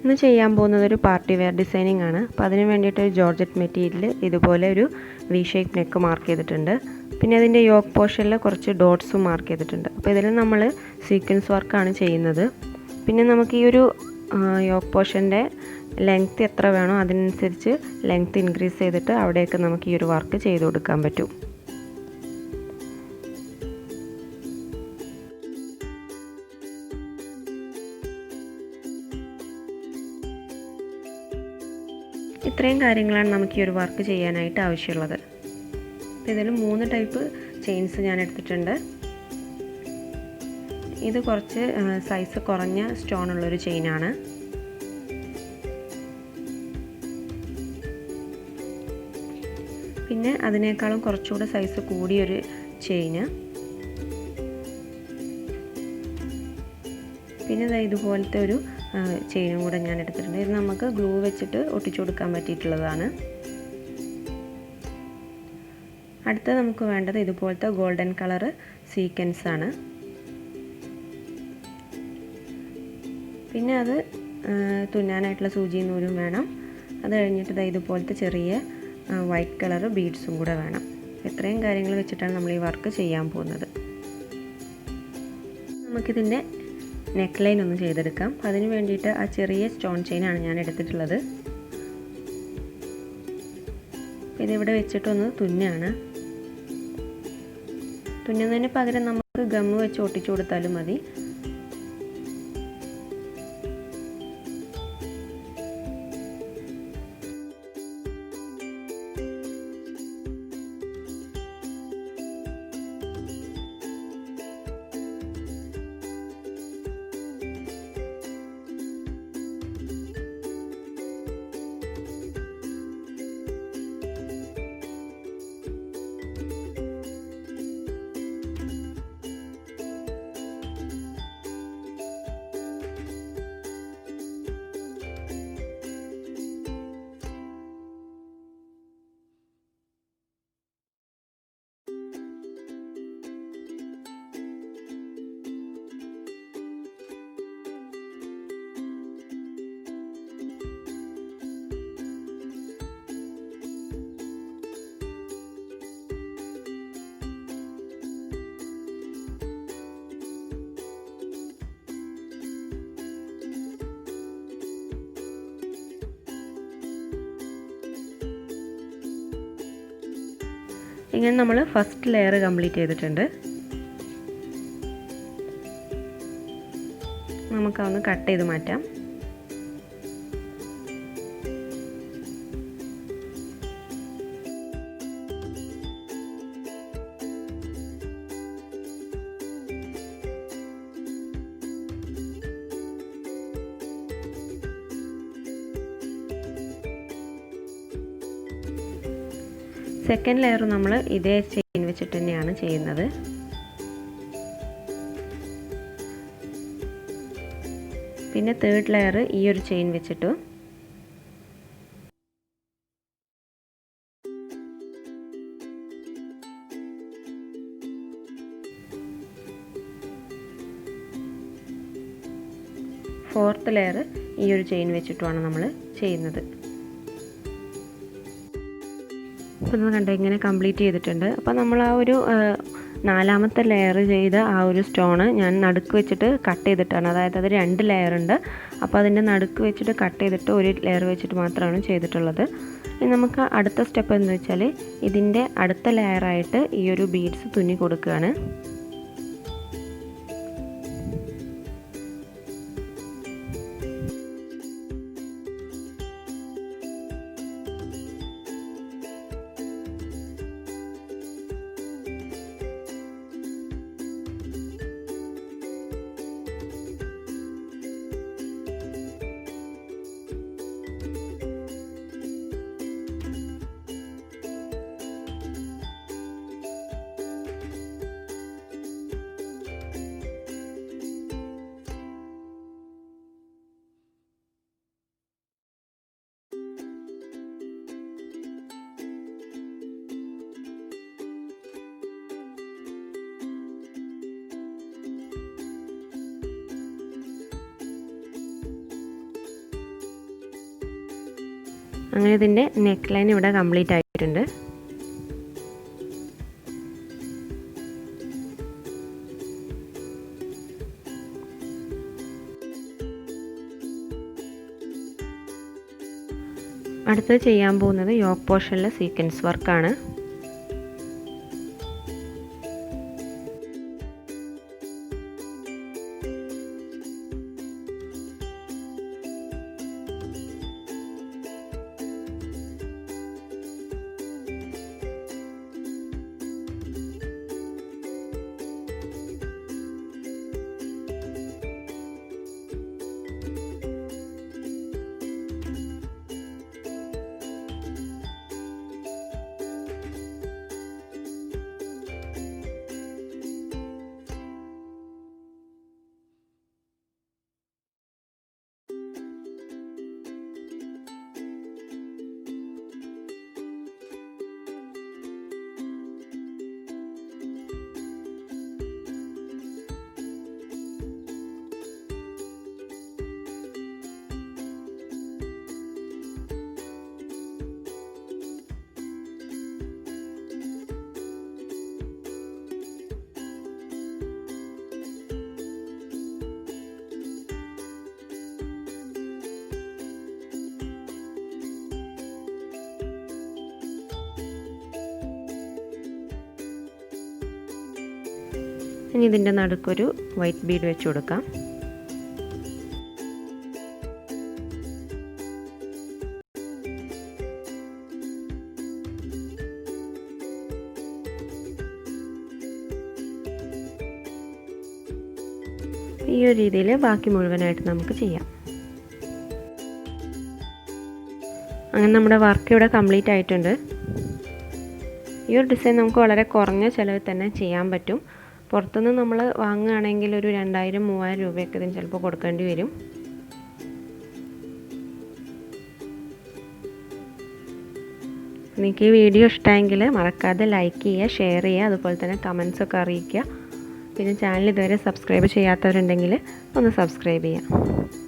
ഇന്ന് ചെയ്യാൻ പോകുന്നത് ഒരു പാർട്ടി വെയർ ഡിസൈനിങ് ആണ്. അപ്പോൾ അതിന് വേണ്ടിയിട്ട് ഒരു ജോർജറ്റ് മെറ്റീരിയൽ ഇതുപോലെ ഒരു വി ഷേപ്പ് നെക്ക് മാർക്ക് ചെയ്തിട്ടുണ്ട്. പിന്നെ അതിൻ്റെ യോക്ക് പോർഷനിൽ കുറച്ച് ഡോട്ട്സും മാർക്ക് ചെയ്തിട്ടുണ്ട്. അപ്പോൾ ഇതിൽ നമ്മൾ സീക്വൻസ് വർക്കാണ് ചെയ്യുന്നത്. പിന്നെ നമുക്ക് ഈ ഒരു യോക്ക് പോർഷൻ്റെ ലെങ്ത്ത് എത്ര വേണോ അതിനനുസരിച്ച് ലെങ്ത്ത് ഇൻക്രീസ് ചെയ്തിട്ട് അവിടെയൊക്കെ നമുക്ക് ഈ ഒരു വർക്ക് ചെയ്ത് കൊടുക്കാൻ പറ്റും. ഇത്രയും കാര്യങ്ങളാണ് നമുക്ക് ഈ ഒരു വർക്ക് ചെയ്യാനായിട്ട് ആവശ്യമുള്ളത്. ഇതിൽ 3 ടൈപ്പ് ചെയിൻസ് ഞാൻ എടുത്തിട്ടുണ്ട്. ഇത് കുറച്ച് സൈസ് കുറഞ്ഞ സ്റ്റോൺ ഉള്ളൊരു ചെയിനാണ്. പിന്നെ അതിനേക്കാളും കുറച്ചുകൂടെ സൈസ് കൂടിയൊരു ചെയിന്. പിന്നെ ഇതുപോലത്തെ ഒരു ചെയിനും കൂടെ ഞാൻ എടുത്തിട്ടുണ്ട്. ഇത് നമുക്ക് ഗ്ലൂ വെച്ചിട്ട് ഒട്ടിച്ചു കൊടുക്കാൻ പറ്റിയിട്ടുള്ളതാണ്. അടുത്ത നമുക്ക് വേണ്ടത് ഇതുപോലത്തെ ഗോൾഡൻ കളർ സീക്വൻസ് ആണ്. പിന്നെ അത് തുന്നാനായിട്ടുള്ള സൂചിയും നൂലും വേണം. അത് കഴിഞ്ഞിട്ട് ഇതുപോലത്തെ ചെറിയ വൈറ്റ് കളർ ബീഡ്സും കൂടെ വേണം. ഇത്രയും കാര്യങ്ങൾ വെച്ചിട്ടാണ് നമ്മൾ ഈ വർക്ക് ചെയ്യാൻ പോകുന്നത്. നമുക്കിതിൻ്റെ നെക്ക് ലൈൻ ഒന്ന് ചെയ്തെടുക്കാം. അതിന് വേണ്ടിയിട്ട് ആ ചെറിയ സ്റ്റോൺ ചെയിനാണ് ഞാൻ എടുത്തിട്ടുള്ളത്. ഇതിവിടെ വെച്ചിട്ടൊന്ന് തുന്നാണ്. തുന്നുന്നതിന് പകരം നമുക്ക് ഗമ്മ് വെച്ച് ഒട്ടിച്ചു കൊടുത്താലും മതി. ഇങ്ങനെ നമ്മൾ ഫസ്റ്റ് ലെയർ കംപ്ലീറ്റ് ചെയ്തിട്ടുണ്ട്. നമുക്കതൊന്ന് കട്ട് ചെയ്ത് മാറ്റാം. സെക്കൻഡ് ലെയർ നമ്മൾ ഇതേ ചെയിൻ വെച്ചിട്ട് തന്നെയാണ് ചെയ്യുന്നത്. പിന്നെ തേർഡ് ലെയർ ഈ ഒരു ചെയിൻ വെച്ചിട്ട്, ഫോർത്ത് ലെയർ ഈ ഒരു ചെയിൻ വെച്ചിട്ടുമാണ് നമ്മൾ ചെയ്യുന്നത്. അപ്പോൾ ഇത് കണ്ടോ ഇങ്ങനെ കംപ്ലീറ്റ് ചെയ്തിട്ടുണ്ട്. അപ്പോൾ നമ്മൾ ആ ഒരു 4ാമത്തെ ലെയർ ചെയ്ത ആ ഒരു സ്റ്റോണ് ഞാൻ നടുക്ക് വെച്ചിട്ട് കട്ട് ചെയ്തിട്ടാണ്. അതായത് അത് 2 ലെയർ ഉണ്ട്. അപ്പോൾ അതിൻ്റെ നടുക്ക് വെച്ചിട്ട് കട്ട് ചെയ്തിട്ട് ഒരു ലെയർ വെച്ചിട്ട് മാത്രമാണ് ചെയ്തിട്ടുള്ളത്. ഇനി നമുക്ക് അടുത്ത സ്റ്റെപ്പ് എന്ന് വെച്ചാൽ ഇതിൻ്റെ അടുത്ത ലെയറായിട്ട് ഈ ഒരു ബീഡ്സ് തുന്നി കൊടുക്കുകയാണ്. അങ്ങനെ ഇതിൻ്റെ നെക്ക് ലൈൻ ഇവിടെ കംപ്ലീറ്റ് ആയിട്ടുണ്ട്. അടുത്തത് ചെയ്യാൻ പോകുന്നത് യോക്ക് പോർഷനിലെ സീക്വൻസ് വർക്കാണ്. ഇനി ഇതിൻ്റെ നടുക്കൊരു വൈറ്റ് ബീഡ് വെച്ച് കൊടുക്കാം. ഈ ഒരു രീതിയിൽ ബാക്കി മുഴുവനായിട്ട് നമുക്ക് ചെയ്യാം. അങ്ങനെ നമ്മുടെ വർക്ക് ഇവിടെ കംപ്ലീറ്റ് ആയിട്ടുണ്ട്. ഈ ഒരു ഡിസൈൻ നമുക്ക് വളരെ കുറഞ്ഞ ചിലവിൽ തന്നെ ചെയ്യാൻ പറ്റും. പുറത്തുനിന്ന് നമ്മൾ വാങ്ങുകയാണെങ്കിൽ ഒരു 2000-3000 രൂപയൊക്കെ ഇതിന് ചിലപ്പോൾ കൊടുക്കേണ്ടി വരും. നിങ്ങൾക്ക് ഈ വീഡിയോ ഇഷ്ടമെങ്കിൽ മറക്കാതെ ലൈക്ക് ചെയ്യുക, ഷെയർ ചെയ്യുക, അതുപോലെ തന്നെ കമൻസൊക്കെ അറിയിക്കുക. പിന്നെ ചാനൽ ഇതുവരെ സബ്സ്ക്രൈബ് ചെയ്യാത്തവരുണ്ടെങ്കിൽ ഒന്ന് സബ്സ്ക്രൈബ് ചെയ്യുക.